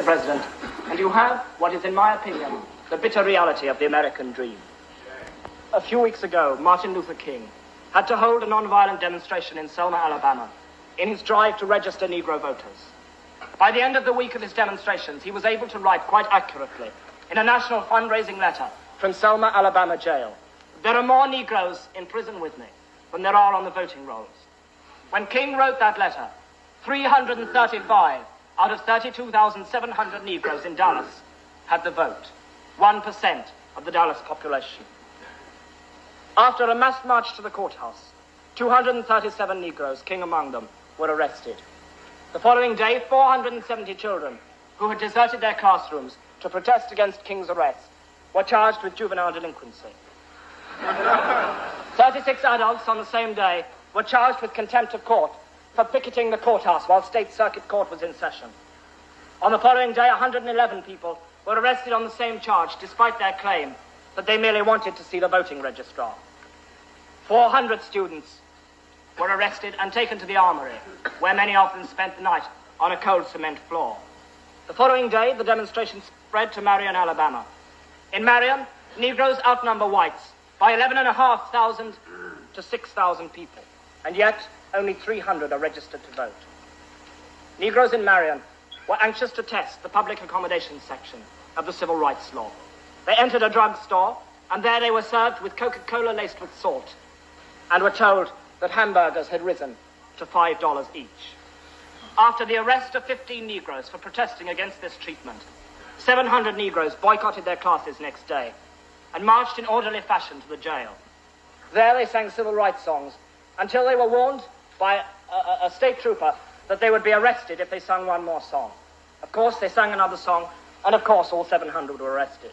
President, and you have what is, in my opinion, the bitter reality of the American dream. A few weeks ago, Martin Luther King had to hold a nonviolent demonstration in Selma, Alabama, in his drive to register Negro voters. By the end of the week of his demonstrations, he was able to write quite accurately, in a national fundraising letter from Selma, Alabama jail, "There are more Negroes in prison with me than there are on the voting rolls." When King wrote that letter, 335 out of 32,700 Negroes in Dallas had the vote, 1% of the Dallas population. After a mass march to the courthouse, 237 Negroes, King among them, were arrested. The following day, 470 children who had deserted their classrooms to protest against King's arrest were charged with juvenile delinquency. 36 adults on the same day were charged with contempt of court for picketing the courthouse while State Circuit Court was in session. On the following day, 111 people were arrested on the same charge, despite their claim that they merely wanted to see the voting registrar. 400 students were arrested and taken to the armory, where many of them spent the night on a cold cement floor. The following day, the demonstration spread to Marion, Alabama. In Marion, Negroes outnumber whites by 11,500 to 6,000 people, and yet only 300 are registered to vote. Negroes in Marion were anxious to test the public accommodations section of the civil rights law. They entered a drugstore, and there they were served with Coca-Cola laced with salt, and were told that hamburgers had risen to $5 each. After the arrest of 15 Negroes for protesting against this treatment, 700 Negroes boycotted their classes next day and marched in orderly fashion to the jail. There they sang civil rights songs until they were warned by a state trooper that they would be arrested if they sang one more song. Of course, they sang another song, and of course, all 700 were arrested.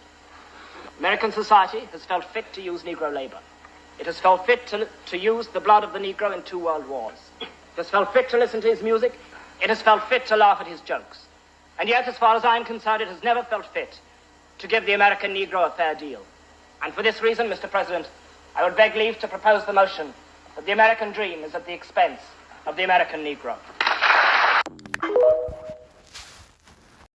American society has felt fit to use Negro labor. It has felt fit to use the blood of the Negro in 2 world wars. It has felt fit to listen to his music. It has felt fit to laugh at his jokes. And yet, as far as I am concerned, it has never felt fit to give the American Negro a fair deal. And for this reason, Mr. President, I would beg leave to propose the motion that the American dream is at the expense of the American Negro.